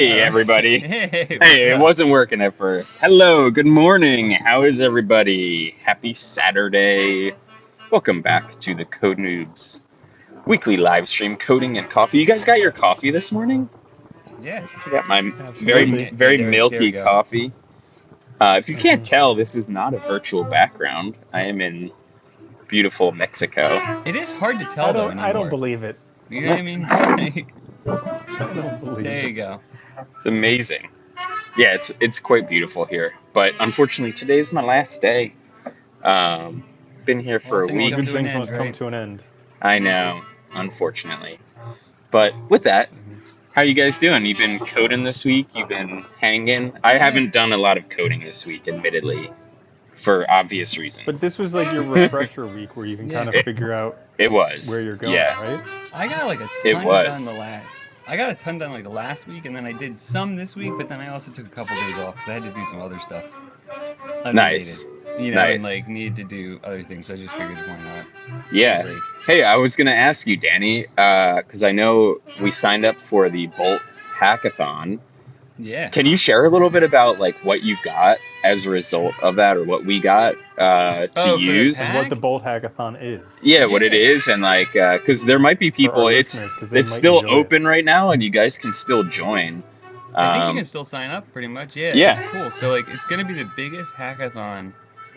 Hey everybody. Hey, what's Hey, it up? wasn't working at first. Hello, good morning. How is everybody? Happy Saturday. Welcome back to the Code Noobs weekly live stream coding and coffee. You guys got your coffee this morning? Yeah, I got my very Absolutely. yeah. very There we milky go. coffee. If you can't hmm tell, this is not a virtual background. I am in beautiful Mexico. It is hard to I tell though don't. I don't anymore. believe it. You know what I mean? Like, I don't believe there it. you go. It's amazing. Yeah, it's quite beautiful here. But unfortunately, today's my last day. Um, been here All for a things All week. come good to an things end, must come right? to an end. I know, unfortunately. But with that, hmm how you guys doing? You've been coding this week? You've been hanging? I Yeah. haven't done a lot of coding this week, admittedly, for obvious But reasons. this was like your refresher week where you can kind Yeah. of It figure out it was. where you're going, Yeah, right? I got like a it ton done was. I got a ton done like the last week, and then I did some this week, but then I also took a couple days off because I had to do some other stuff unrelated, Nice. and Nice. like needed to do other things. So I just figured why not take a Yeah. break. Hey, I was gonna ask you, Danny, because I know we signed up for the Bolt hackathon. Yeah. Can you share a little bit about like what you got as a result of that, or what we got to Oh, for the use? And what the pack? Bolt Hackathon is Yeah, what it Yeah. is, and like, because there might be for our people. listeners because they It's might still enjoy it. open right now, and you guys can still join. I think you Um, can still sign up pretty much. Yeah, yeah, it's cool. So like it's gonna be the biggest hackathon,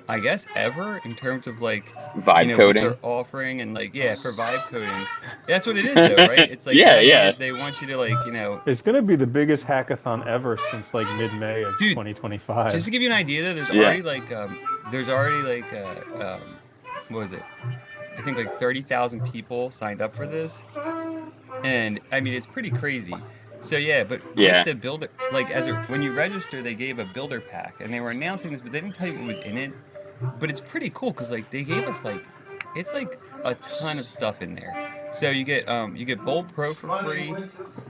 I guess, ever in terms of like, vibe what coding. they're offering and like yeah, for vibe coding. That's what it is though, right? It's like Yeah, yeah. they want you to like, It's going to be the biggest hackathon ever since like mid-May of dude, just 2025. to give you an idea though, Yeah. there's already like what was it? I think like 30,000 people signed up for this. And I mean, it's pretty crazy. So yeah, but with Yeah. the builder, like when you register, they gave a builder pack, and they were announcing this, but they didn't tell you what was in it. But it's pretty cool because like they gave us like it's like a ton of stuff in there. So you get Bold Pro for free.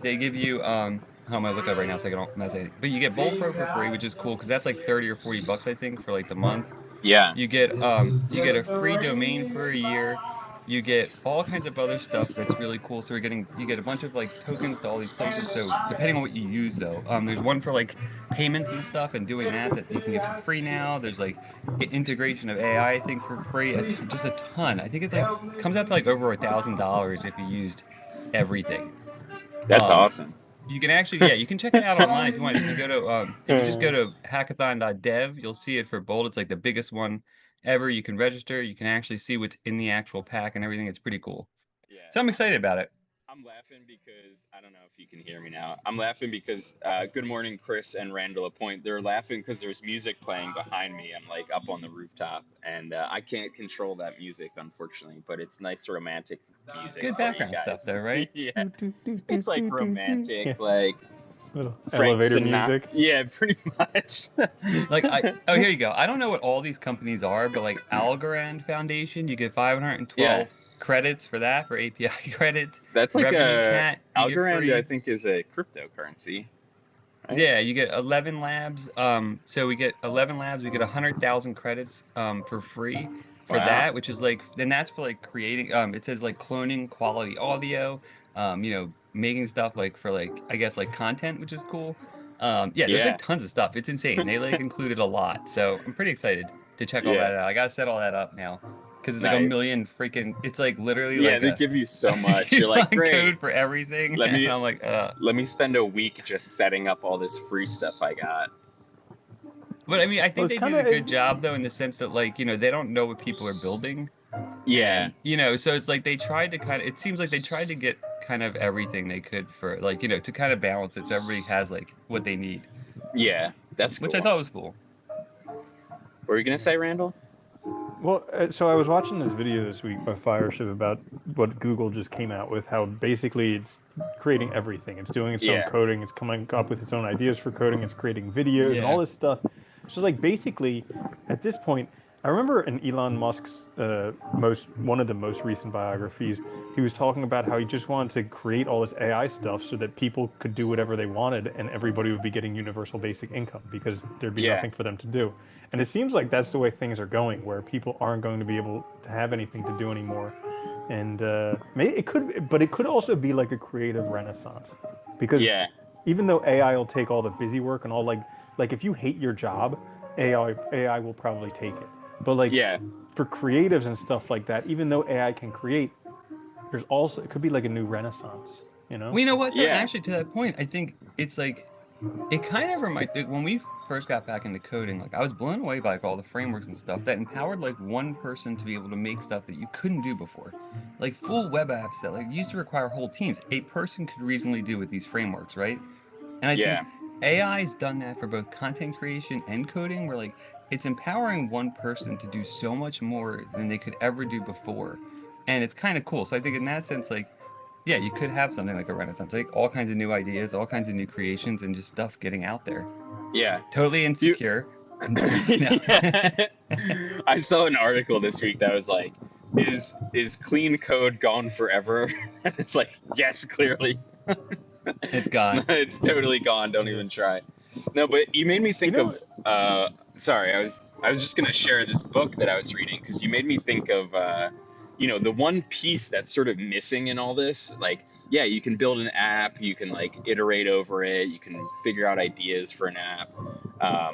They give you how am I look up right now so I don't mess anything. But you get Bold Pro for free, which is cool because that's like 30 or 40 bucks I think for like the month. Yeah. You get a free domain for a year. You get all kinds of other stuff that's really cool. So you get a bunch of like tokens to all these places. So depending on what you use though, there's one for like payments and stuff and doing that you can get for free now. There's like integration of AI I think for free. Just a ton. I think it's like comes out to like over $1,000 if you used everything. That's Um, awesome. you can actually, yeah, you can check it out online if you want. If you go to, if you just go to hackathon.dev, you'll see it for Bold. It's like the biggest one ever. You can register. You can actually see what's in the actual pack and everything. It's pretty cool. Yeah. So I'm excited about it. I'm laughing because I don't know if you can hear me now. I'm laughing because good morning, Chris and Randall Lapointe. They're laughing because there's music playing behind me. I'm like up on the rooftop, and I can't control that music, unfortunately. But it's nice romantic It's music good for you background stuff guys. though, right? Yeah, Do, do, do, do, it's like do, do, do. romantic, Yeah, like little Frank elevator Sinatra. music. Yeah, pretty much. Like oh here you go. I don't know what all these companies are, but like Algorand Foundation, you get Yeah, 512 credits for that for API credits. that's like Revenue a Cat, you get Algorand. I free. think is a cryptocurrency, right? Yeah, you get 11 labs. So we get 11 labs. We get 100,000 credits for free for Wow. that, which is like, then that's for like creating. It says like cloning quality audio. Making stuff like for like I guess like content, which is cool. Yeah, there's like Yeah. tons of stuff. It's insane. They like included a lot, so I'm pretty excited to check all Yeah. that out. I gotta set all that up now because it's like a Nice. million freaking. It's like literally Yeah, like they a give you so much. You're like, coupon great. code for everything, Let and me I'm like, let me spend a week just setting up all this free stuff I got. But I mean, I Well, think it's they kind did a of good job though in the sense that like, they don't know what people are building Yeah. and so it's like they tried to kind of it seems like they tried to get kind of everything they could for like, to kind of balance it so everybody has like what they need, Yeah. That's which I cool. thought was cool. What were you gonna say, Randall? well. So I was watching this video this week by Fireship about what Google just came out with. How basically it's creating everything. It's doing its own Yeah. coding. It's coming up with its own ideas for coding. It's creating videos and all Yeah. this stuff. So like basically, at this point, I remember in Elon Musk's most one of the most recent biographies, he was talking about how he just wanted to create all this AI stuff so that people could do whatever they wanted and everybody would be getting universal basic income because there'd be Yeah. nothing for them to do. And it seems like that's the way things are going, where people aren't going to be able to have anything to do anymore. And maybe it could, but it could also be like a creative renaissance, because Yeah. even though AI will take all the busy work and all, like if you hate your job, AI will probably take it. But like Yeah, for creatives and stuff like that, even though AI can create, there's also, it could be like a new renaissance, you know? Well, you know what though? yeah, Actually, to that point, I think it's like it kind of reminds like, when we first got back into coding, like I was blown away by like all the frameworks and stuff that empowered like one person to be able to make stuff that you couldn't do before. Like full web apps that like used to require whole teams. A person could reasonably do with these frameworks, right? And I think yeah, AI's done that for both content creation and coding, where like it's empowering one person to do so much more than they could ever do before. And it's kind of cool. So I think in that sense, like, yeah, you could have something like a Renaissance, like all kinds of new ideas, all kinds of new creations, and just stuff getting out there. yeah. Totally You, insecure. No. yeah. I saw an article this week that was like, is clean code gone forever? And it's like, yes, clearly. It's gone. It's totally gone. Don't even try. No, but you made me You think know, of. Sorry, I was just gonna share this book that I was reading because you made me think of. The one piece that's sort of missing in all this. Like, yeah, you can build an app, you can like iterate over it, you can figure out ideas for an app,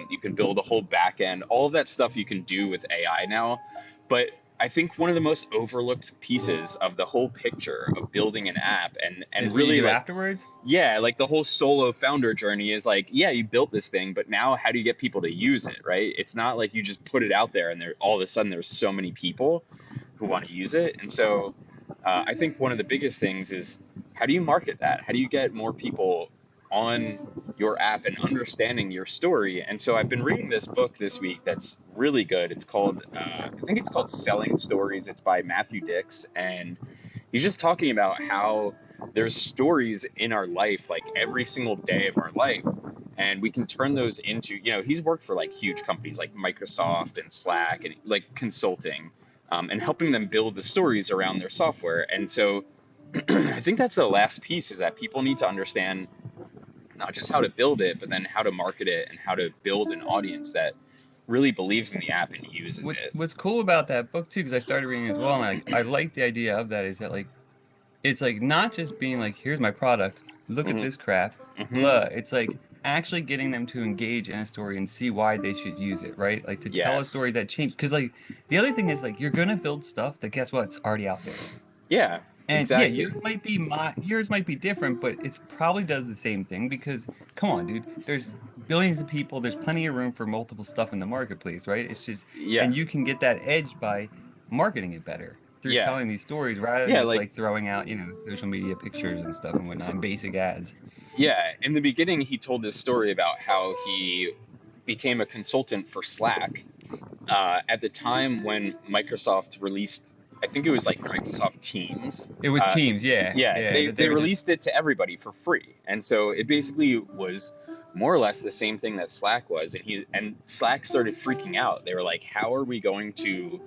you can build a whole back end. All of that stuff you can do with AI now, but I think one of the most overlooked pieces of the whole picture of building an app Is and what you really do like, afterwards? yeah, like the whole solo founder journey is like, yeah, you built this thing, but now how do you get people to use it, right? It's not like you just put it out there and there all of a sudden there's so many people who want to use it. And so I think one of the biggest things is, how do you market that? How do you get more people on your app and understanding your story? And so I've been reading this book this week that's really good. It's called, I think it's called Selling Stories. It's by Matthew Dix. And he's just talking about how there's stories in our life, like every single day of our life, and we can turn those into, he's worked for like huge companies like Microsoft and Slack and like consulting, and helping them build the stories around their software. And so I think that's the last piece, is that people need to understand not just how to build it, but then how to market it and how to build an audience that really believes in the app and uses it. What's cool about that book too, because I started reading it as well, and I like the idea of that, is that like it's like not just being like, here's my product, look at Hmm. this crap, Hmm. blah. It's like actually getting them to engage in a story and see why they should use it, right? Like to tell a Yes. story that changed. Because like the other thing is like you're gonna build stuff that, guess what, it's already out there. Yeah, And yeah, exactly. yours might be different, but it's probably does the same thing because come on, dude, there's billions of people, there's plenty of room for multiple stuff in the marketplace, right? It's just, Yeah. and you can get that edge by marketing it better through Yeah. telling these stories rather than Yeah, just like, like throwing out, social media pictures and stuff and whatnot and basic ads. yeah, in the beginning, he told this story about how he became a consultant for Slack at the time when Microsoft released, I think it was like Microsoft Teams. It was Teams, yeah, Yeah, yeah, they, that they they were just, released it to everybody for free. And so it basically was more or less the same thing that Slack was. And Slack started freaking out. They were like, how are we going to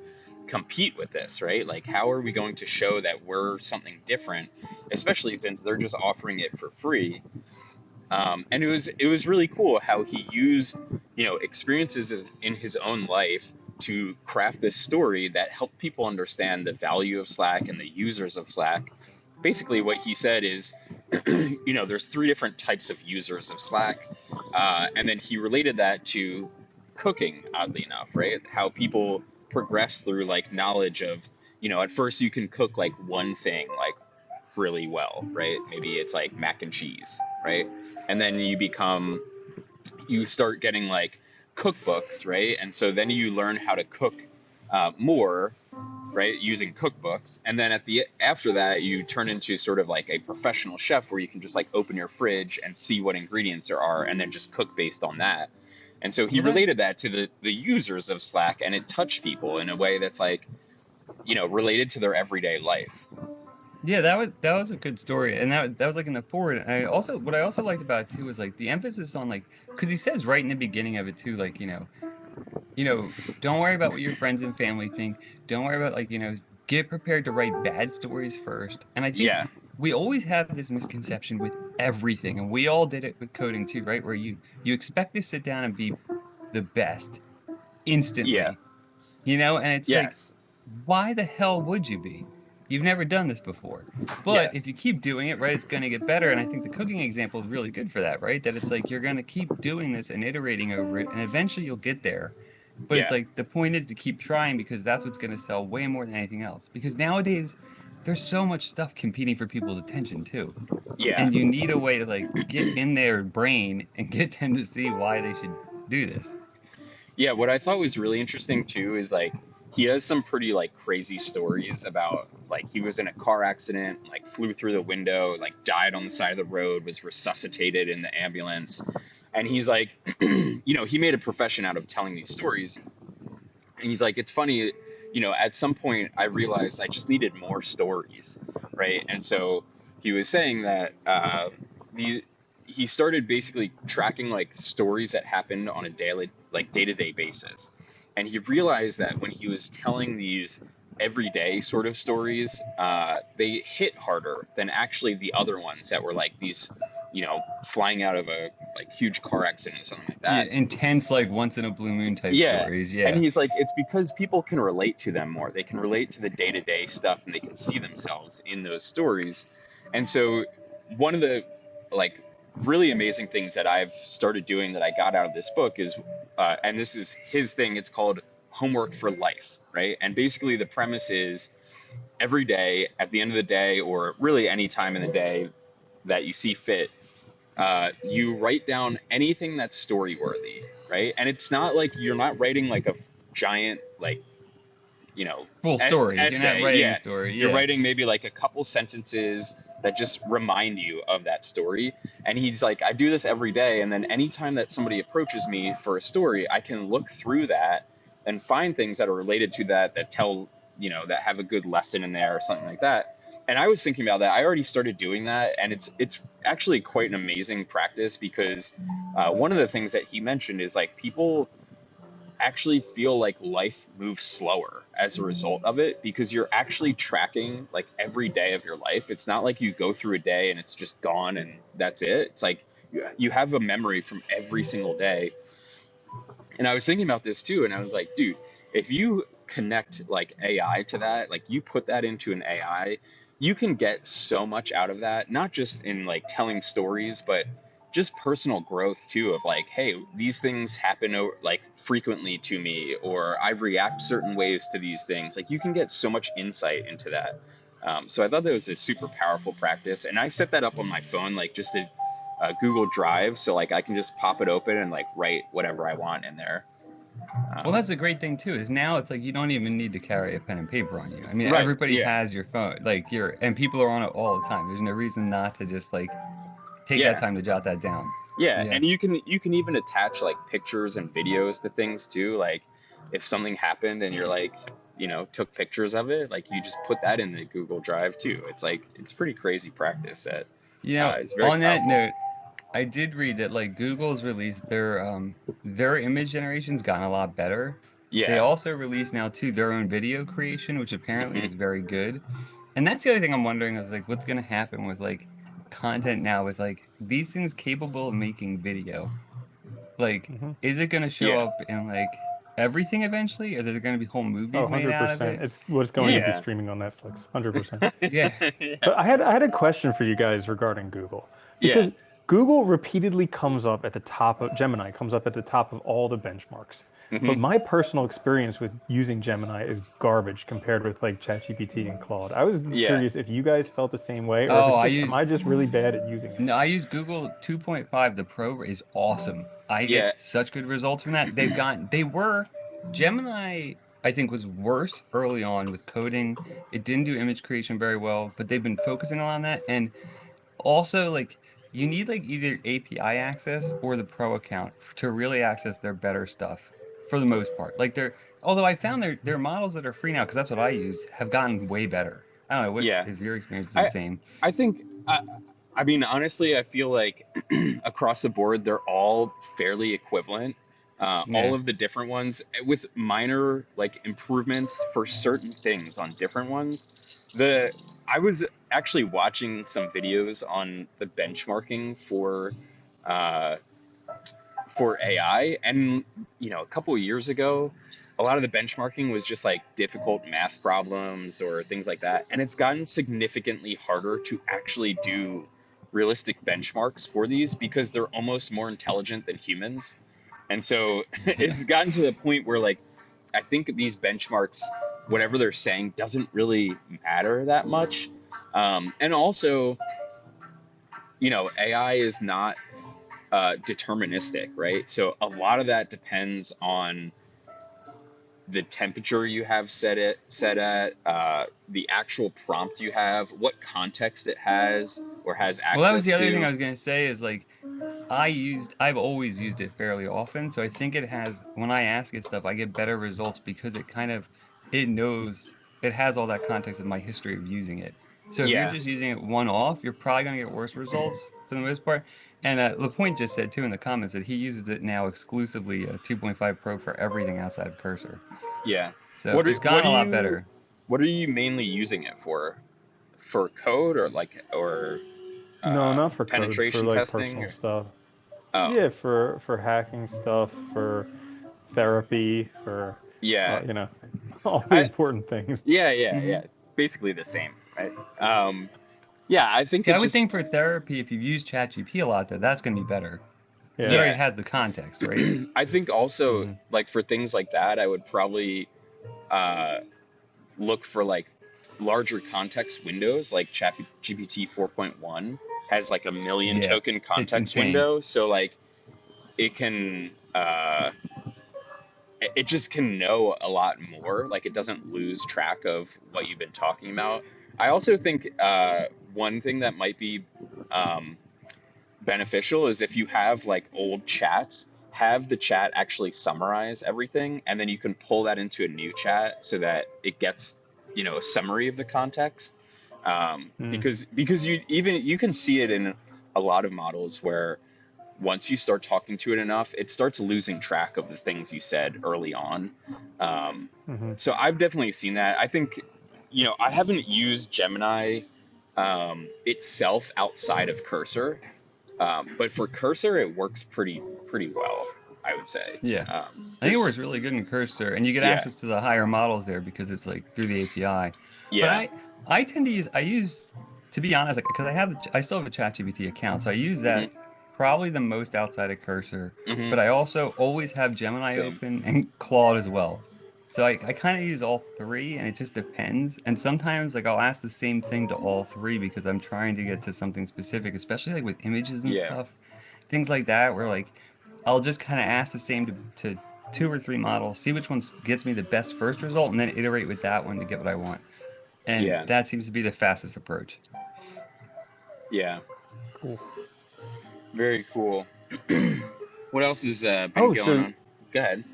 compete with this, right? Like, how are we going to show that we're something different, especially since they're just offering it for free? And it was really cool how he used experiences in his own life to craft this story that helped people understand the value of Slack and the users of Slack. Basically, what he said is, there's three different types of users of Slack, and then he related that to cooking. Oddly enough, right? How people progress through like knowledge of, at first you can cook like one thing like really well, right? Maybe it's like mac and cheese, right? And then you start getting like cookbooks, right? And so then you learn how to cook more, right, using cookbooks. And then after that, you turn into sort of like a professional chef where you can just like open your fridge and see what ingredients there are and then just cook based on that. And so he well, that, related that to the users of Slack, and it touched people in a way that's like, related to their everyday life. yeah, that was a good story, and that was like in the forward. And what I also liked about it too was like the emphasis on like, because he says right in the beginning of it too, like don't worry about what your friends and family think. Don't worry about like, get prepared to write bad stories first. And I think Yeah. we always have this misconception with everything, and we all did it with coding too, right? Where you expect to sit down and be the best Yeah. instantly, and it's like, Yes. why the hell would you be? you've never done this before. But if Yes. you keep doing it, right, it's going to get better. And I think the cooking example is really good for that, right? That it's like you're going to keep doing this and iterating over it, and eventually you'll get there. But it's Yeah. like the point is to keep trying because that's what's going to sell way more than anything else. Because nowadays, there's so much stuff competing for people's attention too. Yeah. And you need a way to like get in their brain and get them to see why they should do this. Yeah, what I thought was really interesting too is like he has some pretty like crazy stories about like he was in a car accident, like flew through the window, like died on the side of the road, was resuscitated in the ambulance. And he's like, he made a profession out of telling these stories. And he's like, it's funny, at some point I realized I just needed more stories, right? And so he was saying that the he started basically tracking like stories that happened on a daily, like day-to-day basis. And he realized that when he was telling these everyday sort of stories, they hit harder than actually the other ones that were like these, flying out of a like huge car accident or something like Yeah, that. intense, like once in a blue moon type Yeah. stories. And Yeah. he's like, it's because people can relate to them more. They can relate to the day to day stuff and they can see themselves in those stories. And so, one of the like really amazing things that I've started doing that I got out of this book is, and this is his thing, it's called Homework for Life, right? And basically, the premise is every day, at the end of the day, or really any time in the day that you see fit, you write down anything that's story worthy, right? And it's not like you're not writing like a giant, like, you know, Full stories. You're not essay. writing a Yeah. story. You're Yeah. writing maybe like a couple sentences that just remind you of that story. And he's like, I do this every day. And then anytime that somebody approaches me for a story, I can look through that and find things that are related to that, that tell, that have a good lesson in there or something like that. And I was thinking about that. I already started doing that, and it's actually quite an amazing practice because one of the things that he mentioned is like people actually feel like life moves slower as a result of it because you're actually tracking like every day of your life. It's not like you go through a day and it's just gone and that's it. It's like you have a memory from every single day. And I was thinking about this too, and I was like, dude, if you connect like AI to that, like you put that into an AI, you can get so much out of that, not just in like telling stories, but just personal growth too of like, hey, these things happen like frequently to me, or I react certain ways to these things. Like you can get so much insight into that. So I thought that was a super powerful practice, and I set that up on my phone, like just to Google Drive, so like I can just pop it open and like write whatever I want in there. Well, Um, that's a great thing too, is now it's like you don't even need to carry a pen and paper on you. I mean, right? everybody Yeah, has your phone, like and people are on it all the time. There's no reason not to just like take that yeah, time to jot that down. yeah. Yeah. And you can even attach like pictures and videos to things too. Like if something happened and you're like, took pictures of it, like you just put that in the Google Drive too. It's like it's pretty crazy practice that is very On that powerful. note, I did read that like Google's released their image generation's gotten a lot better. They Yeah. also release now too their own video creation, which apparently is Hmm. very good. And that's the other thing I'm wondering is like what's gonna happen with like content now with like these things capable of making video. Like, Hmm. is it gonna show Yeah. up in like everything eventually? Or there gonna be whole Oh, movies made out of 100%. it? It's what's going to Yeah. be Yeah. streaming on Netflix. 100%. Yeah. Yeah. But I had a question for you guys regarding Google Yeah. because Google repeatedly comes up at the top of Gemini comes up at the top of all the benchmarks. Hmm. But my personal experience with using Gemini is garbage compared with like ChatGPT and Claude. I was Yeah. curious if you guys felt the same way or if Oh, it's I just am use I just really bad at using it? no, I use Google 2.5. The Pro is awesome. I Yeah. get such good results from that. They were Gemini, I think was worse early on with coding. It didn't do image creation very well, but they've been focusing a lot on that. And also like you need like either API access or the Pro account to really access their better stuff for the most part. Like although I found their models that are free now, because that's what I use, have gotten way better. I don't know what Yeah. if your experience is the I same. I think I mean honestly, I feel like across the board they're all fairly equivalent. All Yeah. of the different ones with minor like improvements for certain things on different ones. The I was actually watching some videos on the benchmarking uh, for AI. And, a couple of years ago, a lot of the benchmarking was just like difficult math problems or things like that. And it's gotten significantly harder to actually do realistic benchmarks for these because they're almost more intelligent than humans. And so it's gotten to the point where, like, I think these benchmarks, whatever they're saying, doesn't really matter that much. And also, AI is not deterministic, right? So a lot of that depends on the temperature you have set at, the actual prompt you have, what context it has or has Well, that was access the other thing to. I was gonna say is like I've always used it fairly often, so I think it has, when I ask it stuff, I get better results because it knows, it has all that context of my history of using it. So if you're Yeah, just using it one off, you're probably gonna get worse results for the most part. And LaPointe just said too in the comments that he uses it now exclusively 2.5 Pro for everything outside of Cursor. yeah. So What are, it's what gotten are a lot you better. what are you mainly using it for? For code or No, not for code, for penetration like testing? personal Or, stuff. oh, Yeah, for hacking stuff, for therapy, for yeah. you know, all the I important things. Hmm. yeah. It's basically the same, right? Yeah, I think See, it I would just think for therapy, if you've used ChatGPT a lot, that's gonna be better because it Yeah. already yeah. has the context, right? I think also, Hmm. like, for things like that, I would probably uh, look for like larger context windows. Like GPT 4.1 has like a million Yeah, token it's context insane. window, so like it can it just can know a lot more. Like, it doesn't lose track of what you've been talking about. I also think one thing that might be um, beneficial is if you have like old chats, have the chat actually summarize everything, and then you can pull that into a new chat so that it gets, a summary of the context. Mm. Because you can see it in a lot of models where once you start talking to it enough, it starts losing track of the things you said early on. Um, Hmm. so I've definitely seen that. I think, I haven't used Gemini itself outside of Cursor, but for Cursor, it works pretty well, I would say. Yeah, I think it works There's really good in Cursor, and you get yeah, access to the higher models there because it's like through the API. But yeah, I tend to use, to be honest, like, because I still have a ChatGPT account, so I use hmm that probably the most outside of Cursor. hmm But I also always have Gemini same, open and Claude as well. So I kind of use all three, and it just depends. And sometimes like I'll ask the same thing to all three because I'm trying to get to something specific, especially like with images and yeah, stuff, things like that, where like I'll just kind of ask the same to two or three models, see which one gets me the best first result, and then iterate with that one to get what I want. And yeah, that seems to be the fastest approach. yeah. Cool. Very cool. What else has been Oh, going so on? Go ahead.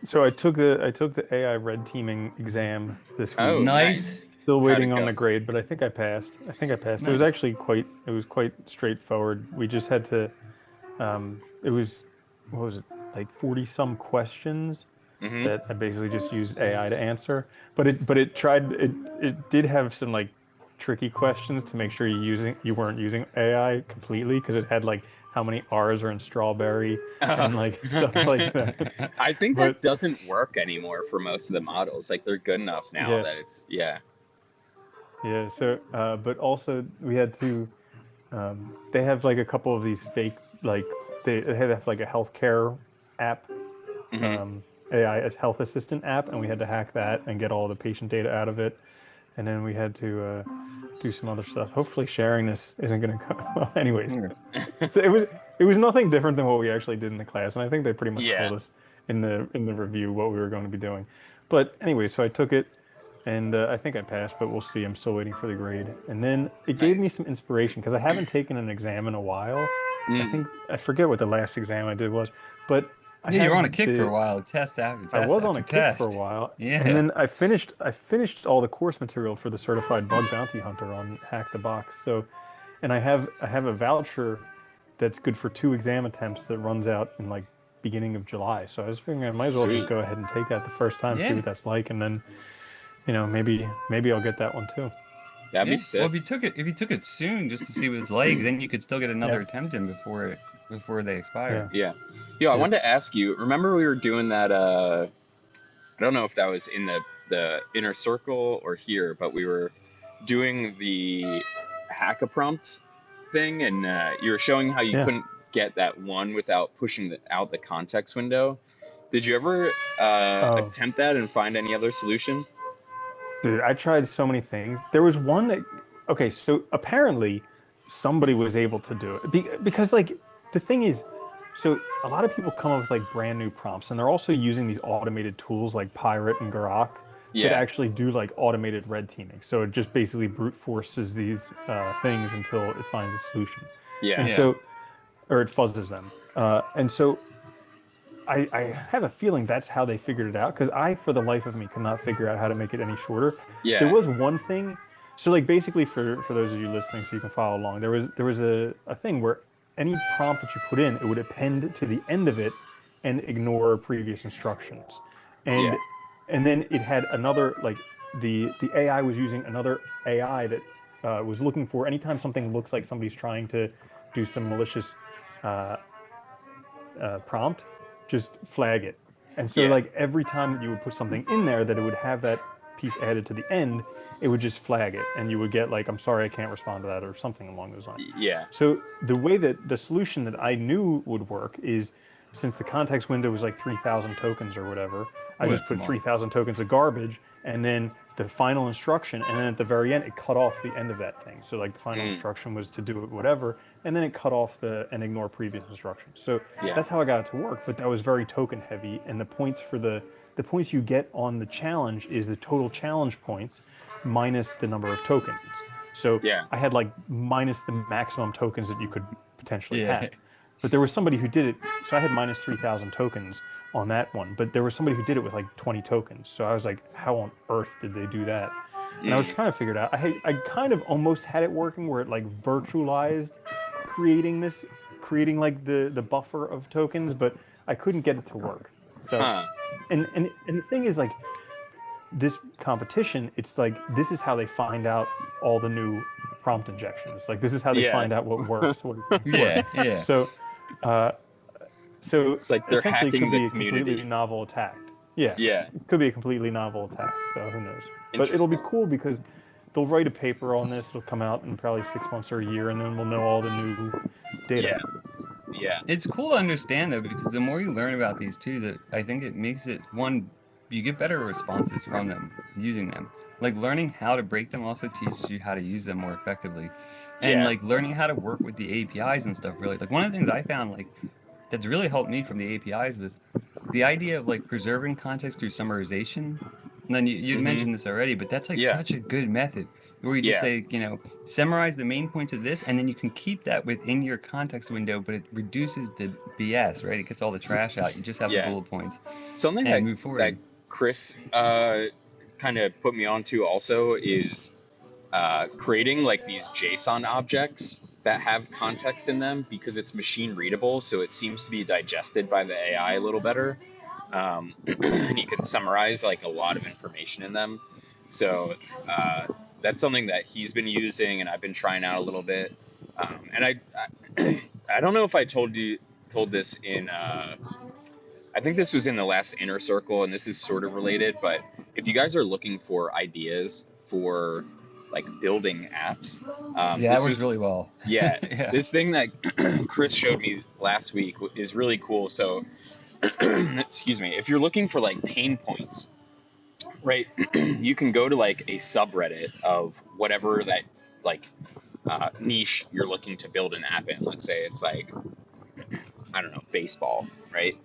so I took the AI red teaming exam this Oh, week. Nice, nice. Still How'd waiting it on go? the grade, but I think I passed. I think I passed. It was nice. actually quite straightforward. We just had to it was what was it? Like 40 some questions hmm that I basically just used AI to answer. But it did have some like tricky questions to make sure you weren't using AI completely because it had like how many R's are in strawberry and like stuff like that. I think that But doesn't work anymore for most of the models. Like, they're good enough now yeah, that it's yeah. yeah. So but also we had to they have like a couple of these fake like they have like a healthcare app hmm um, AI as health assistant app, and we had to hack that and get all the patient data out of it. And then we had to do some other stuff. Hopefully, sharing this isn't going to go well. Anyways, Here. so it was nothing different than what we actually did in the class, and I think they pretty much Yeah. told us in the review what we were going to be doing. But anyway, so I took it, and I think I passed, but we'll see. I'm still waiting for the grade. And then it gave me Nice. some inspiration because I haven't taken an exam in a while. Mm. I forget what the last exam I did was, but I Yeah, you're have on a kick for a the while, test after I test was on a after kick for a test. while, and Yeah. then I finished all the course material for the certified bug bounty hunter on Hack the Box. So, and I have a voucher that's good for 2 exam attempts that runs out in like beginning of July. So I was figuring I might as well just Sweet. go ahead and take that the first time, see Yeah. what that's like, and then maybe I'll get that one too. That'd be Yeah. Well, sick. if you took it soon just to see what it's like, then you could still get Yeah, another attempt in before they expire. yeah. Yeah. Yo, I Yeah. wanted to ask you. Remember we were doing that? I don't know if that was in the inner circle or here, but we were doing the hack a prompt thing, and you were showing how you Yeah. couldn't get that one without pushing out the context window. Did you ever Oh, attempt that and find any other solution? dude, I tried so many things. There was one that, okay, so apparently somebody was able to do it because like the thing is, so a lot of people come up with like brand new prompts and they're also using these automated tools like Pirate and Grok that Yeah, actually do like automated red teaming. So it just basically brute forces these things until it finds a solution. yeah, And Yeah. so, or it fuzzes them. And so I have a feeling that's how they figured it out because I, for the life of me, could not figure out how to make it any shorter. There yeah, was one thing, so like basically for those of you listening, so you can follow along, there was a thing where any prompt that you put in, it would append to the end of it and ignore previous instructions, yeah, and and then it had another like the AI was using another AI that was looking for anytime something looks like somebody's trying to do some malicious uh, prompt, just flag it. And so yeah. like every time that you would put something in there that it would have that piece added to the end, it would just flag it and you would get like, I'm sorry, I can't respond to that or something along those lines. Yeah. So the way that the solution that I knew would work is since the context window was like 3,000 tokens or whatever, I Oh, just that's put small. 3,000 tokens of garbage and then the final instruction, and then at the very end, it cut off the end of that thing. So like the final Mm, instruction was to do it whatever, and then it cut off the and ignore previous instructions. So yeah. that's how I got it to work. But that was very token heavy, and the points for the points you get on the challenge is the total challenge points minus the number of tokens. So Yeah. I had like minus the maximum tokens that you could potentially Yeah. have. But there was somebody who did it. So I had minus 3,000 tokens on that one. But there was somebody who did it with like 20 tokens. So I was like, how on earth did they do that? And I was Mm, trying to figure it out. I kind of almost had it working where it like virtualized creating this, creating like the buffer of tokens, but I couldn't get it to work. So huh. and the thing is like this competition, it's like this is how they find out all the new prompt injections. Like this is how they Yeah. find out what works, what doesn't work. Yeah. Yeah. So uh, so It's like they're essentially, it hacking could the be a completely community. novel attack. Yeah, Yeah. it could be a completely novel attack. So who knows? But it'll be Interesting. cool because they'll write a paper on this. It'll come out in probably 6 months or a year, and then we'll know all the new data. Yeah. Yeah. It's cool to understand though, because the more you learn about these too, that I think it makes it one, you get better responses from them using them. Like learning how to break them also teaches you how to use them more effectively, and Yeah. like learning how to work with the APIs and stuff. Really, like one of the things I found like that's really helped me from the APIs was the idea of like preserving context through summarization. And then you'd Mm-hmm. mentioned this already, but that's like Yeah. such a good method where you just Yeah. say, summarize the main points of this, and then you can keep that within your context window, but it reduces the BS, right? It gets all the trash out. You just have the Yeah. bullet points Something and that move that forward. Chris kind of put me onto also is creating like these JSON objects that have context in them because it's machine readable, so it seems to be digested by the AI a little better. And you can summarize like a lot of information in them. So uh, that's something that he's been using, and I've been trying out a little bit. And I don't know if I told this in. I think this was in the last inner circle, and this is sort of related. But if you guys are looking for ideas for like building apps, Yeah, that this works was really well. yeah, Yeah. this thing that Chris showed me last week is really cool. So excuse me, if you're looking for like pain points, right, you can go to like a subreddit of whatever that like niche you're looking to build an app in. Let's say it's like, I don't know, baseball, right?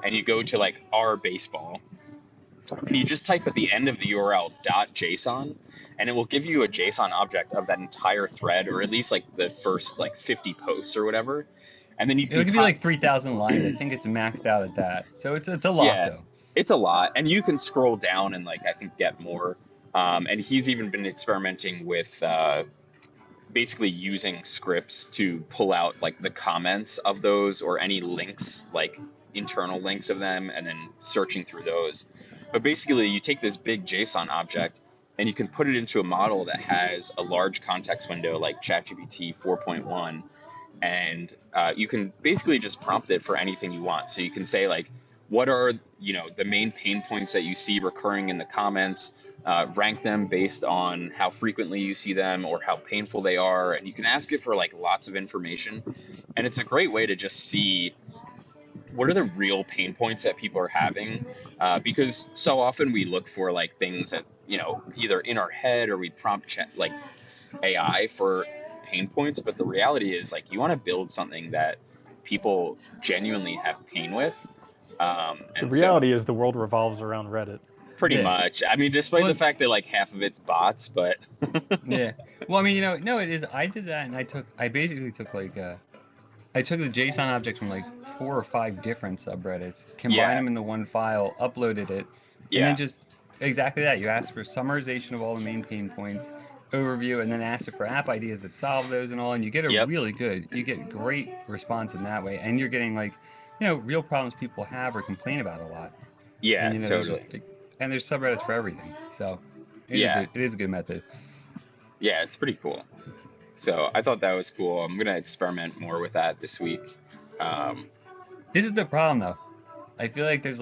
And you go to like our baseball, and you just type at the end of the URL .json, and it will give you a JSON object of that entire thread, or at least like the first like 50 posts or whatever. And then you It'll can give you like 3,000 lines. I think it's maxed out at that. So it's a lot yeah, though. it's a lot, and you can scroll down and like I think get more. And he's even been experimenting with basically using scripts to pull out like the comments of those or any links, like internal links of them, and then searching through those. But basically, you take this big JSON object and you can put it into a model that has a large context window like ChatGPT 4.1, and you can basically just prompt it for anything you want. So you can say like, what are the main pain points that you see recurring in the comments? Rank them based on how frequently you see them or how painful they are, and you can ask it for like lots of information. And it's a great way to just see what are the real pain points that people are having, because so often we look for like things that either in our head or we prompt chat like AI for pain points, but the reality is like you want to build something that people genuinely have pain with. The And so reality is the world revolves around Reddit. pretty Yeah. much, I mean, despite the Well, fact that like half of it's bots, but yeah. Well, I mean, no, it is. I did that, and I basically took like I took the JSON object from like 4 or 5 different subreddits, combined yeah, them into one file, uploaded it, and then yeah, just exactly that. You ask for summarization of all the main pain points, overview, and then ask it for app ideas that solve those and all, and you get yep, you get great response in that way, and you're getting like, real problems people have or complain about a lot, and yeah, there's totally, just and there's subreddits for everything, so yeah, it is a good method. yeah, it's pretty cool. So I thought that was cool. I'm gonna experiment more with that this week. Um, This is the problem though. I feel like there's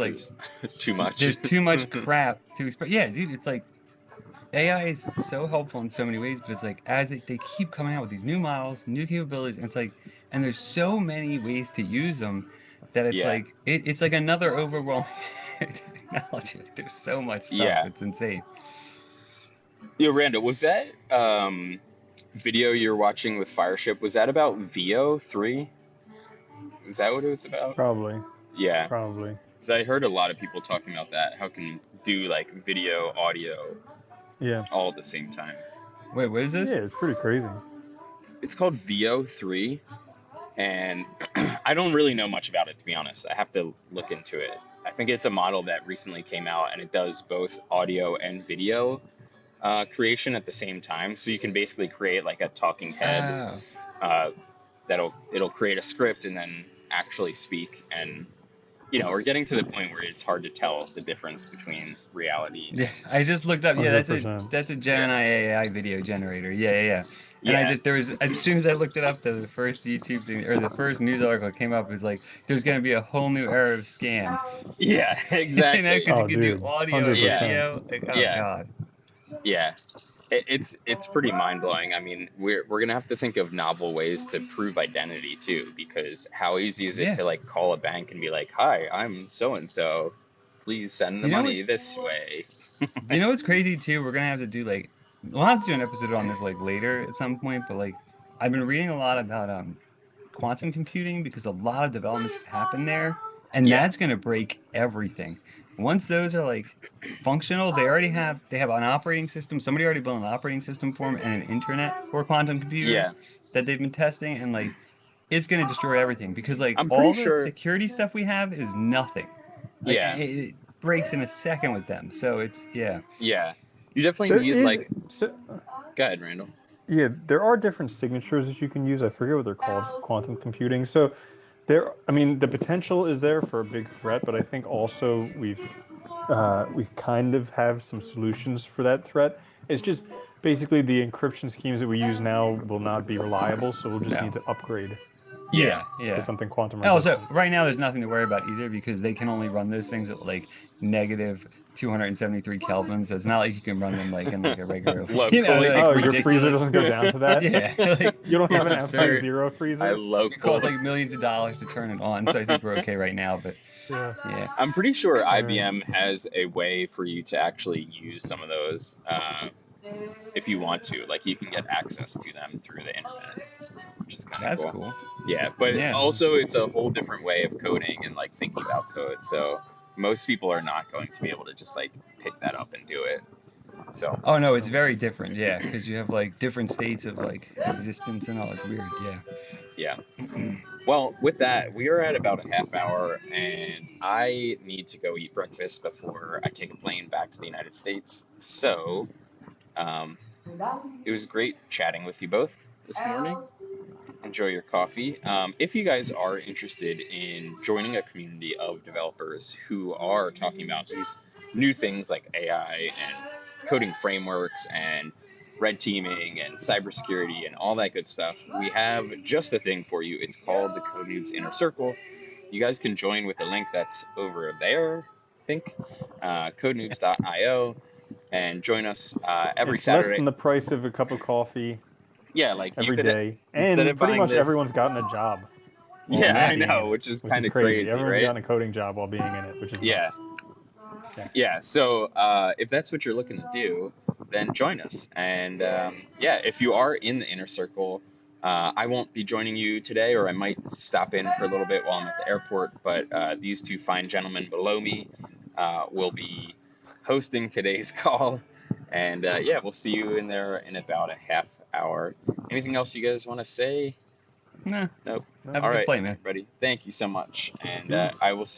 too much. there's too much crap to express. Yeah, dude, it's like AI is so helpful in so many ways, but it's like as they keep coming out with these new models, new capabilities, and it's like, and there's so many ways to use them that it's Yeah, like it's like another overwhelming technology. Like, there's so much stuff. yeah. It's insane. Yo, Randall, was that video you're watching with Fireship? Was that about VO3? Is that what it was about? Probably, Yeah, probably. because I heard a lot of people talking about that. How can you do like video, audio Yeah, all at the same time? Wait, what is yeah, this? it's pretty crazy. It's called VO3, and I don't really know much about it, to be honest. I have to look into it. I think it's a model that recently came out, and it does both audio and video creation at the same time. So you can basically create like a talking head Oh, uh, it'll create a script and then actually speak. And we're getting to the point where it's hard to tell the difference between reality yeah. and I just looked up. Yeah, 100%. that's a yeah, Gemini AI video generator. Yeah, yeah, yeah. And yeah, there was as soon as I looked it up, the first YouTube thing or the first news article that came up was like, there's gonna be a whole new era of scams. yeah, exactly. Because you Oh, can do dude, audio and Yeah, 100%. video. Like, oh yeah, God. yeah. It's pretty mind blowing. I mean, we're gonna have to think of novel ways to prove identity too, because how easy is it Yeah. to like call a bank and be like, "Hi, I'm so and so. Please send the You know what? money this way." You know what's crazy too? We're gonna have to do like we'll have to do an episode on this like later at some point. But like I've been reading a lot about quantum computing because a lot of developments have happened there, and Yeah, that's gonna break everything. Once those are like functional, they have an operating system. Somebody already built an operating system for them and an internet for quantum computers yeah. that they've been testing, and like it's gonna destroy everything because like I'm pretty all the sure. security stuff we have is nothing. Like Yeah, it breaks in a second with them. So it's yeah. yeah. You definitely There need is, like. so, Go ahead, Randall. yeah, there are different signatures that you can use. I forget what they're called, quantum computing. So there, I mean, the potential is there for a big threat, but I think also we kind of have some solutions for that threat. It's just basically the encryption schemes that we use now will not be reliable, so we'll just No. need to upgrade Yeah, Yeah, to yeah. something quantum Also, resistant. right now there's nothing to worry about either because they can only run those things at like negative 273 Kelvin. So it's not like you can run them like in like a regular, locally. like Oh, your freezer ridiculous. doesn't go down to that? Yeah, like You don't have it's an absurd. anti-zero I freezer? It costs local. like millions of dollars to turn it on. So I think we're okay right now. But Yeah. yeah, I'm pretty sure All right. IBM has a way for you to actually use some of those if you want to. Like you can get access to them through the internet, which is kind of that's cool. cool. Yeah, but Yeah. also it's a whole different way of coding and like thinking about code. So most people are not going to be able to just like pick that up and do it. So Oh no, it's very different. Yeah, because you have like different states of like existence and all. It's weird. Yeah. yeah. Well, with that, we are at about a half hour, and I need to go eat breakfast before I take a plane back to the United States. So, um, it was great chatting with you both this morning. Enjoy your coffee. If you guys are interested in joining a community of developers who are talking about these new things like AI and coding frameworks and red teaming and cybersecurity and all that good stuff, we have just the thing for you. It's called the Code Noobs Inner Circle. You guys can join with the link that's over there, I think, codenoobs.io, and join us every It's less Saturday. than the price of a cup of coffee Yeah, like you every could, day, instead and of pretty buying much this, everyone's gotten a job Well, yeah, while I man. being know, in it, which is which kind is of crazy. crazy, Everyone's right? gotten a coding job while being in it, which is Yeah. nuts. Yeah. Yeah, so if that's what you're looking to do, then join us. And yeah, if you are in the inner circle, I won't be joining you today, or I might stop in for a little bit while I'm at the airport. But these two fine gentlemen below me will be hosting today's call. And yeah, we'll see you in there in about a half hour. Anything else you guys want to say? Nah. Nope. No. Have a All good right, flight, man. everybody. Thank you so much. And Peace. I will